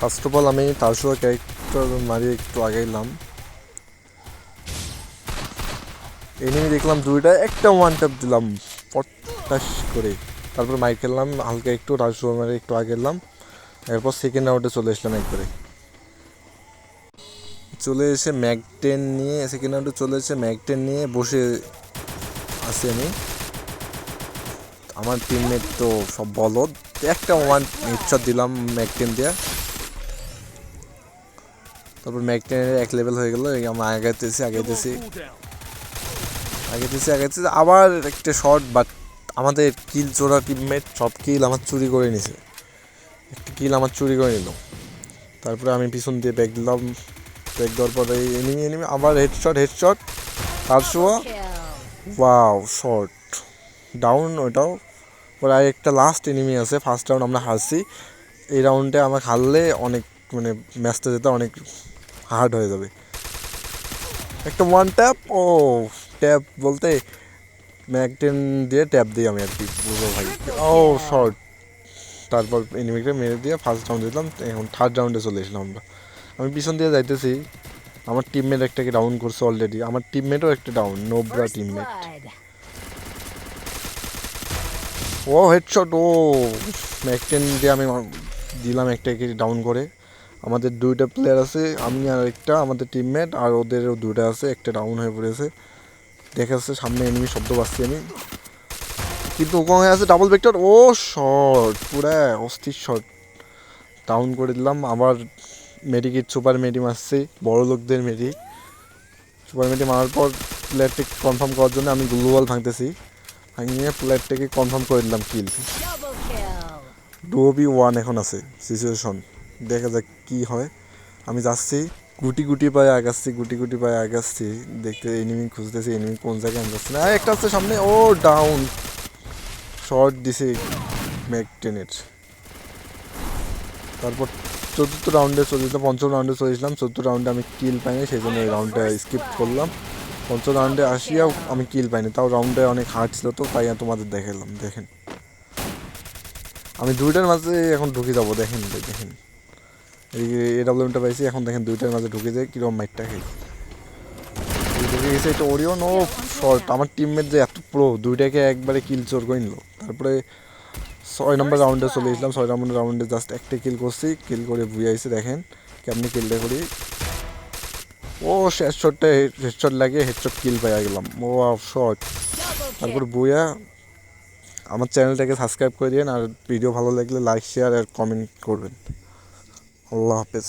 First of all আমি তারশোয়া character মারিয়ে একটু আগাইলাম, এনিমি দেখলাম দুইটা, একটা ওয়ান ট্যাপ দিলাম পটাশ করে, তারপর মাইক খেললাম হালকা একটু, তারশোয়া মারি একটু আগে এলাম, এরপর সেকেন্ড রাউন্ডে চলে আসলাম একবারে। চলে এসে ম্যাক-10 নিয়ে সেকেন্ড রাউন্ডে চলে এসে ম্যাক-10 নিয়ে বসে আছি আমি। আমার টিমমেট তো সব বলদ, একটা ওয়ান হেডশট দিলাম ম্যাক-10 দিয়ে, তারপর ম্যাক-10 এক লেভেল হয়ে গেল। আমরা আগাইতেছি আবার একটা শট, বাট আমাদের কিল চোরা টিমমেট সব কিল আমার চুরি করে নিছে, একটা কিল আমার চুরি করে নিল। তারপরে আমি পিছন দিয়ে ব্যাক দিলাম, ব্যাক দেওয়ার পরে এনিমি আবার হেডশট তারশোয়া, ওয়াও শট ডাউন ওটাও। পরে আর একটা লাস্ট এনিমি আছে, ফার্স্ট রাউন্ড আমরা হারছি, এই রাউন্ডে আমাকে হারলে অনেক মানে ম্যাচটা যেতে অনেক হার্ড হয়ে যাবে। একটা ওয়ান ট্যাপ, ও ট্যাপ বলতে ম্যাক-10 দিয়ে ট্যাপ দিই আমি আর কি, বুঝো ভাই। ও শর্ট, তারপর এনিমিকে মেরে দিয়ে ফার্স্ট রাউন্ড দিলাম। এখন থার্ড রাউন্ডে চলে এসলাম আমরা। আমি পিছন দিয়ে যাইতেছি, আমার টিমমেট একটাকে ডাউন করছে অলরেডি, আমার টিমমেটও একটা ডাউন, নোবরা টিমমেট। ও হেডশট, ও ম্যাক-10 দিয়ে আমি দিলাম একটাকে ডাউন করে। আমাদের দুইটা প্লেয়ার আছে, আমি আর একটা, আমাদের টিমমেট আর ওদেরও দুইটা আছে, একটা ডাউন হয়ে পড়েছে। দেখা যাচ্ছে সামনে এনিমি শব্দ পাচ্ছি আমি, কিন্তু ওখানে আছে ডাবল ভেক্টর। ও শট, পুরা অস্থির শট, ডাউন করে দিলাম। আবার মেডিকিট সুপার মেডি মারছি, বড় লোকদের মেডি, সুপার মেডি মারার পর প্লেয়ারটাকে কনফার্ম করার জন্য আমি গ্লোবাল ভাঙতেছি, ভাঙিয়ে প্লেয়ারটাকে কনফার্ম করে দিলাম কিল। 2v1 এখন আছে সিচুয়েশন, দেখা যাক কি হয়। আমি যাচ্ছি গুটি পায়ে আগাচ্ছি, দেখতে এনিমি খুঁজতেছি, এনিমি কোন জায়গায় আমি যাচ্ছি না, একটা আছে সামনে, ও ডাউন, শর্ট দিছে ম্যাক-10-এর। তারপর পঞ্চম রাউন্ডে চলেছিলাম, চতুর্থ রাউন্ডে আমি কিল পাইনি, সেই জন্য এই রাউন্ডটা স্কিপ করলাম। পঞ্চম রাউন্ডে আসিয়াও আমি কিল পাইনি, তাও রাউন্ডে অনেক হার্ড ছিল, তো তাই তোমাদের দেখালাম। দেখেন আমি দুইটার মাঝে এখন ঢুকে যাবো, দেখেন এই এডাব্লিউএমটা পাইছি, এখন দেখেন দুইটার মাঝে ঢুকে যায় কিরকম মাইটটা খাই, ঢুকে গেছে। এটা ওরিয়ন, ও শর্ট, আমার টিমমেট যে এত প্রো, দুইটাকে একবারে কিল চোর করে নিল। তারপরে 6 নম্বর রাউন্ডে চলে গেছিলাম, 6 নম্বর রাউন্ডে জাস্ট একটা কিল করছি, কিল করে বুয়ে আইসি, দেখেন কেমনি কিলটা করি। ও শেষ শটটা হেডশট লাগে, হেডশট কিল পাই গেলাম, ও শট। তারপর বুয়া, আমার চ্যানেলটাকে সাবস্ক্রাইব করে দিন, আর ভিডিও ভালো লাগলে লাইক শেয়ার আর কমেন্ট করবেন। আল্লাহ হাফেজ।